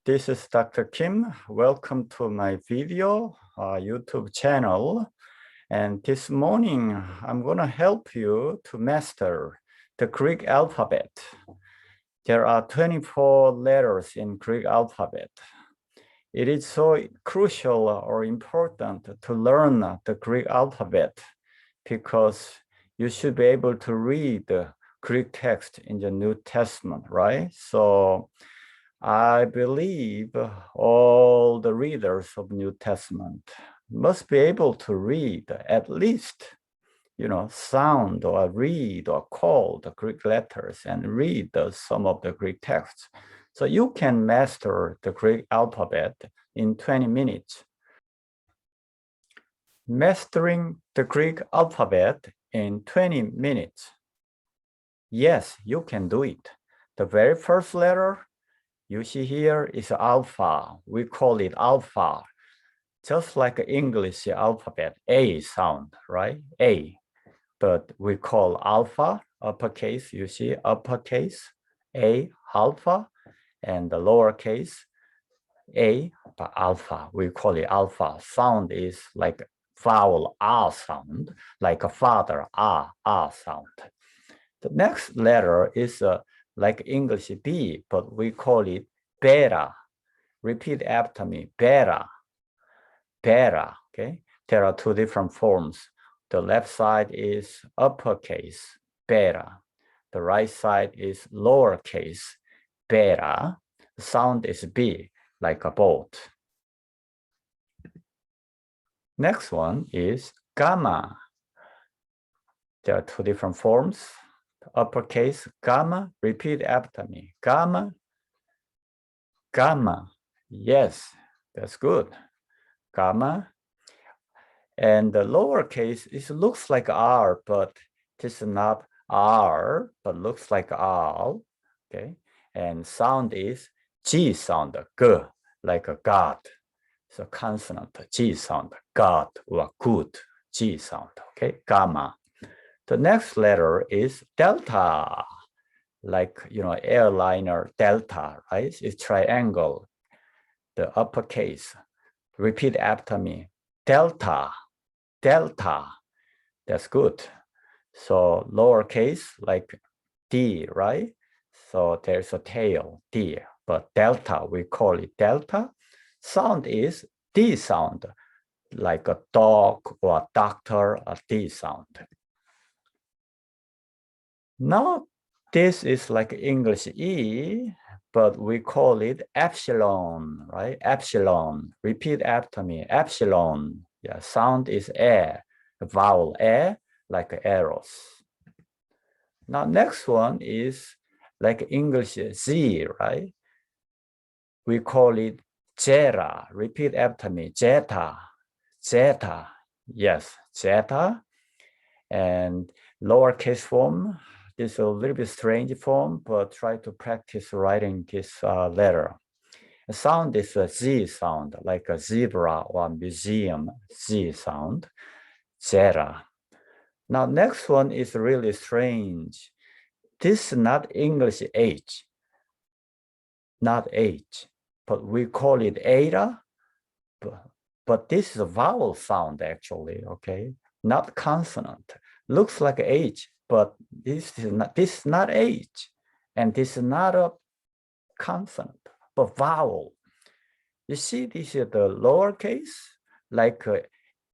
This is Dr. Kim. Welcome to my video YouTube channel. And this morning, I'm going to help you to master the Greek alphabet. There are 24 letters in Greek alphabet. It is so crucial or important to learn the Greek alphabet because you should be able to read the Greek text in the New Testament, right? So I believe all the readers of New Testament must be able to read at least, sound or read or call the Greek letters and read some of the Greek texts. So you can master the Greek alphabet in 20 minutes. Mastering the Greek alphabet in 20 minutes. Yes, you can do it. The very first letter you see here is alpha. We call it alpha, just like English alphabet, A sound, right? A. But we call alpha, uppercase, you see uppercase, A, alpha, and the lowercase, A, but alpha. We call it alpha. Sound is like vowel R sound, like a father, R sound. The next letter is like English B, but we call it beta. Repeat after me, beta, beta, okay? There are two different forms. The left side is uppercase, beta. The right side is lowercase, beta. The sound is B, like a boat. Next one is gamma. There are two different forms. Uppercase, gamma, repeat after me. Gamma, gamma. Yes, that's good. Gamma. And the lowercase, it looks like R, but this is not R, but looks like R. Okay. And sound is G sound, G, like a God. So consonant, G sound, God or good, G sound. Okay, gamma. The next letter is delta, like, airliner delta, right? It's triangle, the uppercase. Repeat after me, delta, delta. That's good. So lowercase, like D, right? So there's a tail, D, but delta, we call it delta. Sound is D sound, like a dog or doctor, a D sound. Now, this is like English E, but we call it epsilon, right? Epsilon. Repeat after me, epsilon. Yeah, sound is air, vowel air, like arrows. Now, next one is like English Z, right? We call it Zera. Repeat after me, zeta, zeta. Yes, zeta. And lowercase form. This is a little bit strange form, but try to practice writing this letter. The sound is a Z sound, like a zebra or museum Z sound, Zera. Now, next one is really strange. This is not English H, not H, but we call it Eta, but this is a vowel sound actually, okay? Not consonant. Looks like H, but this is not H, and this is not a consonant, but vowel. You see, this is the lowercase, like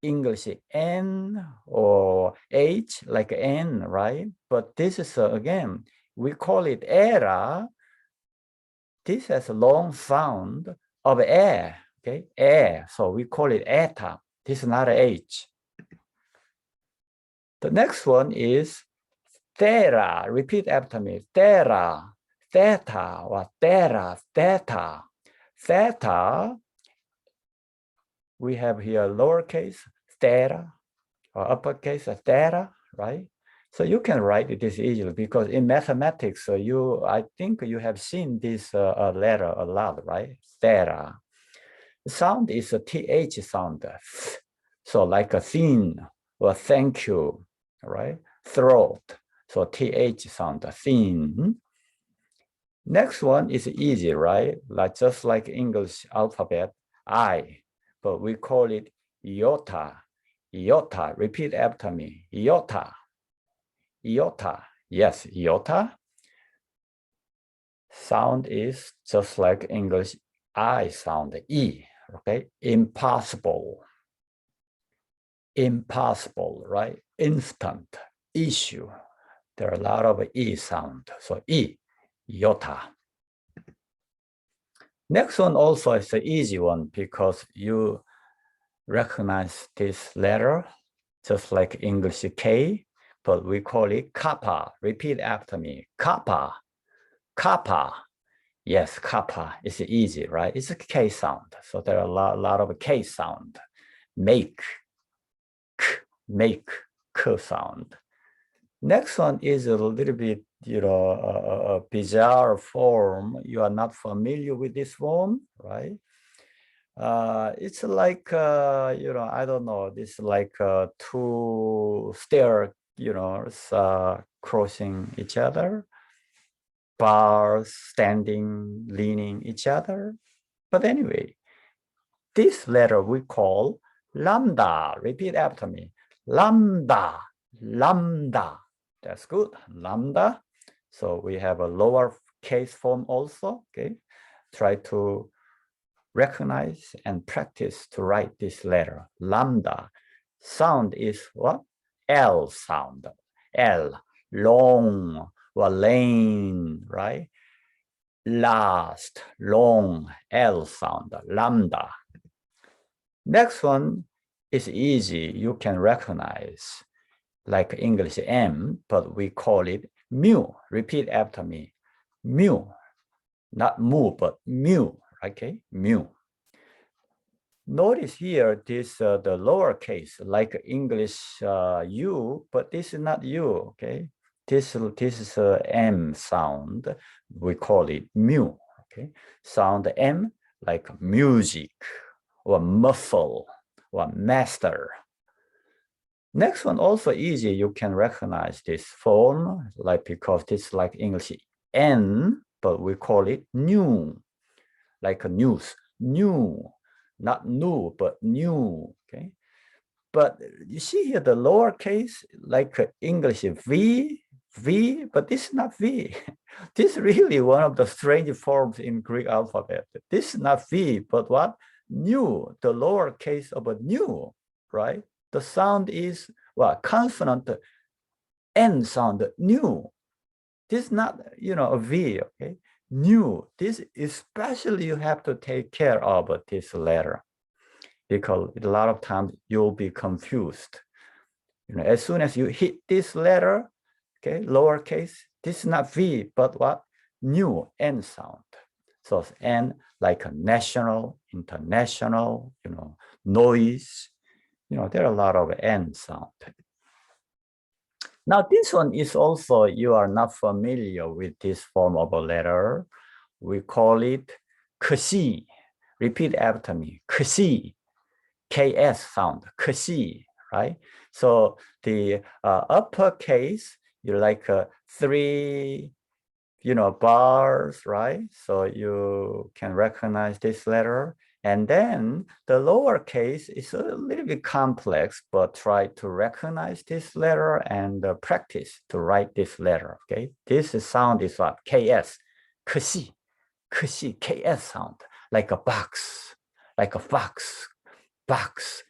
English N or H, like N, right? But this is, again, we call it era. This has a long sound of air, okay? Air, so we call it eta. This is not a H. The next one is theta. Repeat after me. Theta, theta, or theta, theta. Theta, we have here lowercase, theta, or uppercase, theta, right? So you can write this easily because in mathematics, I think you have seen this letter a lot, right? Theta. The sound is a TH sound. So like a thin or thank you, right? Throat. So TH sound, thin. Next one is easy, right? Like just like English alphabet, I, but we call it Iota. Iota, repeat after me. Iota. Iota. Yes, iota. Sound is just like English I sound, E, okay? Impossible. Impossible, right? Instant, issue. There are a lot of E sound. So E, iota. Next one also is the easy one because you recognize this letter just like English K, but we call it kappa. Repeat after me. Kappa. Kappa. Yes, kappa is easy, right? It's a K sound. So there are a lot of K sound. Make, k, make, k sound. Next one is a little bit, a bizarre form. You are not familiar with this form, right? It's like, I don't know, this like two stair, crossing each other, bars standing, leaning each other. But anyway, this letter we call lambda. Repeat after me. Lambda, lambda. That's good, lambda. So we have a lower case form also, okay? Try to recognize and practice to write this letter, lambda. Sound is what? L sound, L, long or lane, right? Last, long, L sound, lambda. Next one is easy, you can recognize, like English M, but we call it mu. Repeat after me, mu, not mu, but mu, okay, mu. Notice here this the lowercase like English U, but this is not U. Okay, this is M sound. We call it mu. Okay, sound M like music or muffle or master. Next one also easy. You can recognize this form like because this is like English N, but we call it new, like a news, new. Not new, but new, okay? But you see here the lowercase, like English V, but this is not V. This is really one of the strange forms in Greek alphabet. This is not V, but what? New, the lowercase of a new, right? The sound is, well, consonant N sound, new. This is not, a V, okay? New, this especially you have to take care of this letter because a lot of times you'll be confused. As soon as you hit this letter, okay, lowercase, this is not V, but what? New, N sound. So it's N like a national, international, noise, there are a lot of N sound. Now this one is also, you are not familiar with this form of a letter. We call it kasi. Repeat after me, kasi, KS sound, kasi, right? So the uppercase, you like three, bars, right? So you can recognize this letter. And then the lowercase is a little bit complex, but try to recognize this letter and practice to write this letter, okay? This sound is what? KS, kasi, kasi, KS sound, like a box, like a fox, box,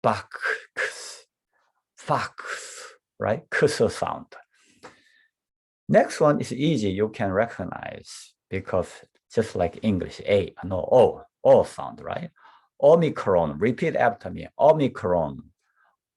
box, fox, right? Kusa sound. Next one is easy, you can recognize because just like English, A, no, O sound, right? Omicron, repeat after me, Omicron,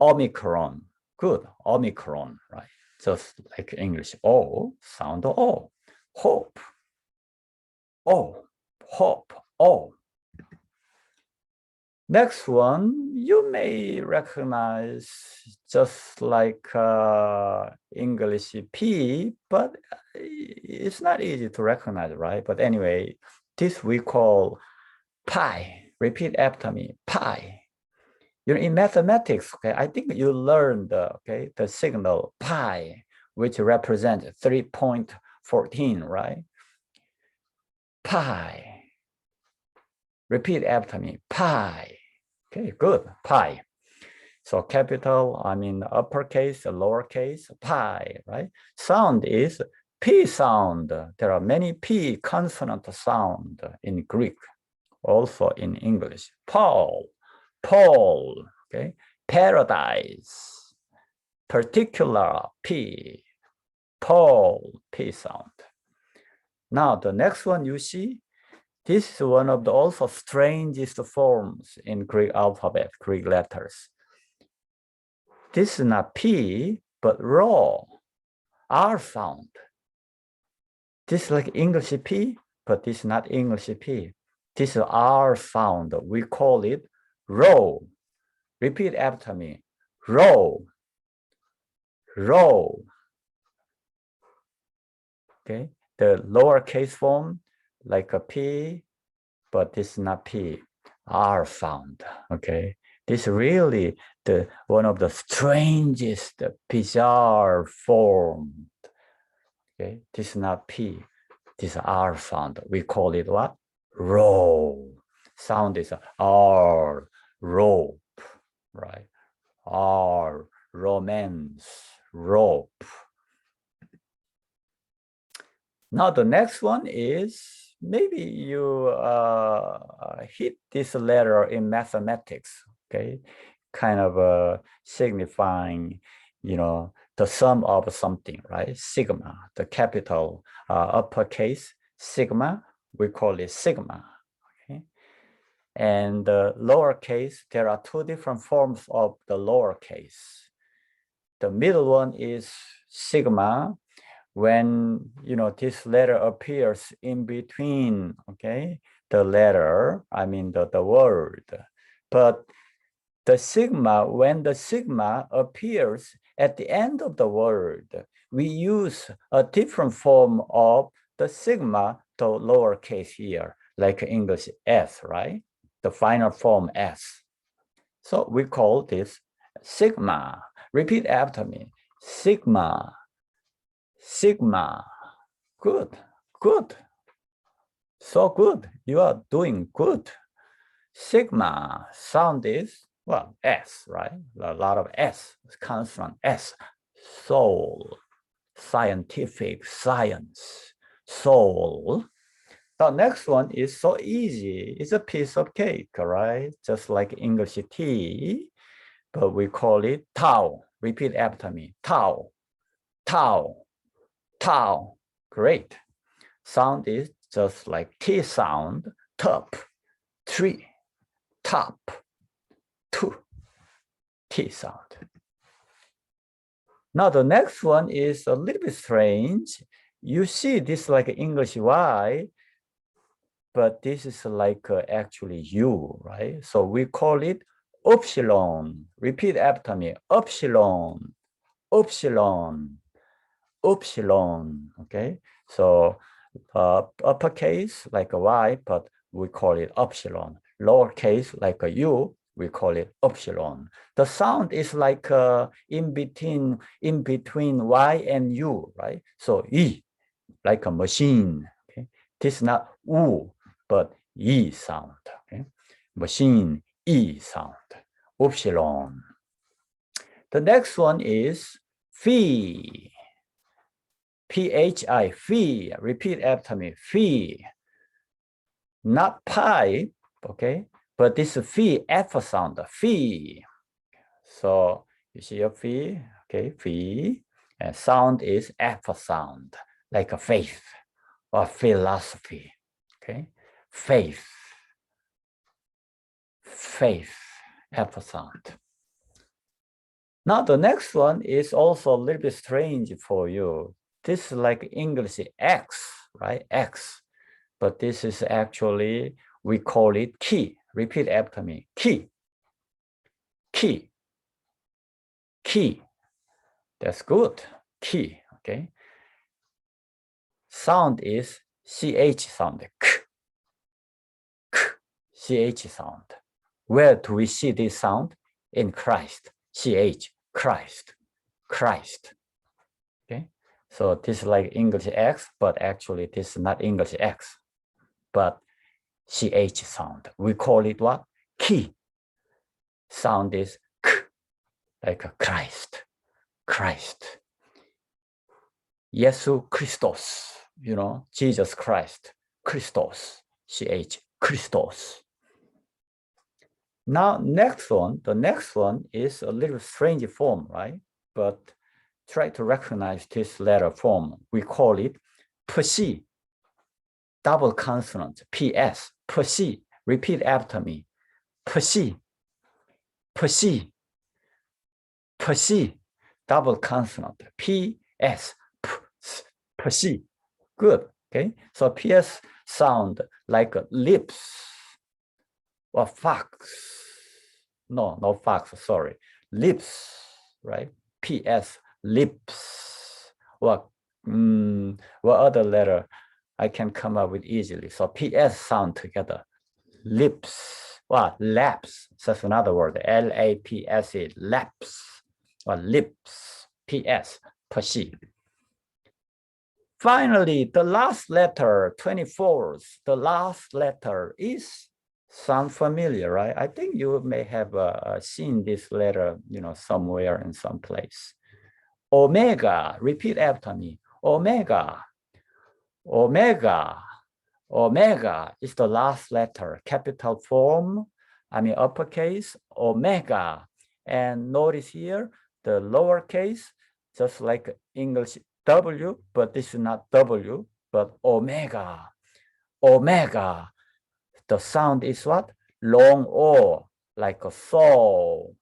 Omicron, good, Omicron, right? Just like English, O, sound O, hope, O, hope, O. Next one, you may recognize just like English P, but it's not easy to recognize, right? But anyway, this we call pi. Repeat after me, pi. In mathematics, okay, I think you learned, the signal pi, which represents 3.5 14, right? Pi. Repeat after me, pi. Okay, good, pi. So capital, I mean uppercase, lowercase, pi, right? Sound is P sound. There are many P consonant sound in Greek, also in English. Paul, Paul, okay? Paradise, particular P, Paul, P sound. Now the next one you see, this is one of the also strangest forms in Greek alphabet, Greek letters. This is not P, but raw, R sound. This is like English P, but this is not English P. This is R sound. We call it row. Repeat after me. Row. Row. Okay. The lowercase form, like a P, but this is not P. R sound. Okay. This is really one of the strangest, bizarre form. Okay. This is not P. This is R sound. We call it what? Row. Sound is R, rope, right? R, romance, rope. Now the next one is, maybe you hit this letter in mathematics, okay? Kind of signifying, the sum of something, right? Sigma, the capital uppercase, sigma, we call it sigma, okay? And the lowercase, there are two different forms of the lowercase. The middle one is sigma, when this letter appears in between, okay, the letter, I mean the word. But the sigma, when the sigma appears at the end of the word, we use a different form of the sigma, the lowercase here, like English S, right? The final form S. So we call this sigma. Repeat after me. Sigma. Sigma. Good, good. So good. You are doing good. Sigma sound is, well, S, right? A lot of S comes from S. Soul, scientific, science, soul. The next one is so easy. It's a piece of cake, right? Just like English tea, but we call it Tao. Repeat after me. Tao, Tao, Tao. Great. Sound is just like T sound, top, three, top, two, T sound. Now the next one is a little bit strange. You see this like English Y, but this is like actually U, right? So we call it upsilon. Repeat after me. Upsilon, upsilon, upsilon. Okay. So uppercase like a Y, but we call it upsilon. Lowercase like a U, we call it upsilon. The sound is like in between Y and U, right? So E, like a machine. Okay. This is not U, but E sound. Okay. Machine, E sound. Upsilon. The next one is phi. P-H-I, phi. Repeat after me. Phi. Not pi, okay? But this phi, F sound, phi. So you see a phi, okay? Phi. And sound is F sound, like a faith or philosophy, okay? Faith. Faith, F sound. Now the next one is also a little bit strange for you. This is like English X, right? X. But this is actually, we call it key. Repeat after me. Key. Key. Key. That's good. Key. Okay. Sound is CH sound. K. K. CH sound. Where do we see this sound? In Christ. CH. Christ. Christ. Okay. So this is like English X, but actually this is not English X, but CH sound. We call it what? Ki. Sound is K, like a Christ, Christ. Yesu Christos, Jesus Christ, Christos, CH, Christos. Now, the next one is a little strange form, right? But try to recognize this letter form. We call it psi, double consonant, PS, psi. Repeat after me. Psi, psi, psi, double consonant, PS, psi. Good, okay? So PS sound like lips or fox. No fox, sorry. Lips, right? PS, lips. What other letter I can come up with easily? So PS sound together. Lips. Well, laps. That's another word. LAPS, laps. Or lips. PS, pasi. Finally, the last letter, 24th, the last letter is sound familiar, right? I think you may have seen this letter, somewhere in some place. Omega, repeat after me. Omega, omega, omega is the last letter, capital form, uppercase, omega. And notice here, the lowercase, just like English W, but this is not W, but omega, omega. The sound is what? Long O, like a so,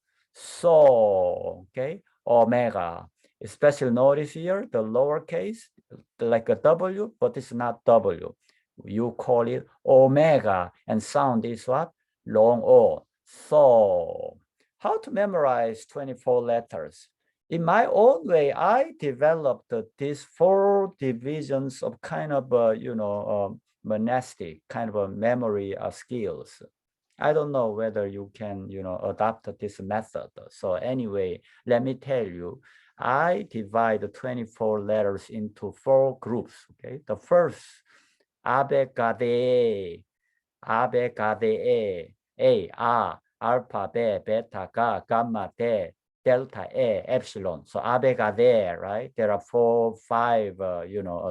okay? Omega. Especially notice here, the lowercase, like a W, but it's not W. You call it omega, and sound is what? Long O, so. How to memorize 24 letters? In my own way, I developed these 4 divisions of kind of, monastic kind of a memory skills. I don't know whether you can, adopt this method. So anyway, let me tell you, I divide the 24 letters into 4 groups, okay? The first, abecade, abecade, A, alpha, beta, gamma, delta, epsilon. So abecade, right? There are 4, 5,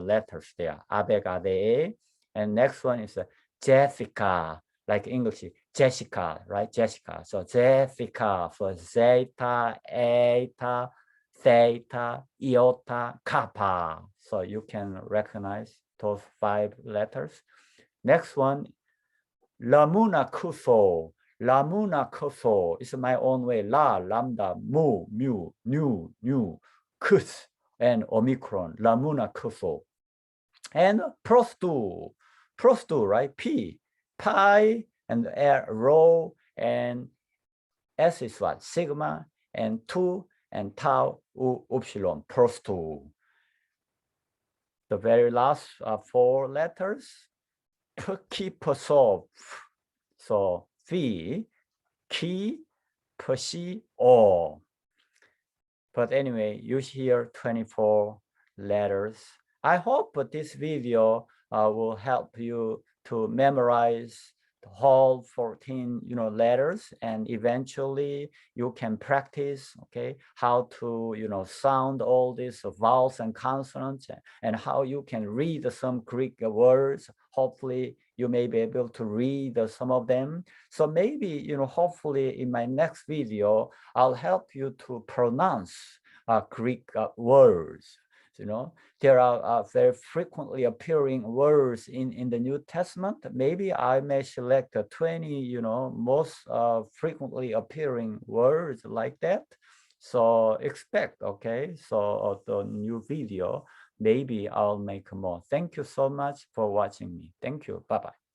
letters there. Abecade. And next one is Jessica, like English, Jessica, right? Jessica. So Jessica for zeta, eta, theta, iota, kappa. So you can recognize those 5 letters. Next one, Lamuna Kuso. Lamuna Kuso is my own way. La, lambda, mu, mu, nu, kus, and omicron. Lamuna Kuso. And prostu, right? P, pi, and rho, and S is what? Sigma, and 2, and tau, upsilon, prostu. The very last 4 letters, pkiposov. So phi, ki, psi, o. But anyway, you hear 24 letters. I hope this video will help you to memorize the whole 14 letters, and eventually you can practice, okay, how to sound all these vowels and consonants, and how you can read some Greek words. Hopefully you may be able to read some of them. So maybe hopefully in my next video I'll help you to pronounce Greek words. There are very frequently appearing words in the New Testament. Maybe I may select 20, most frequently appearing words like that. So expect, okay? So the new video, maybe I'll make more. Thank you so much for watching me. Thank you. Bye-bye.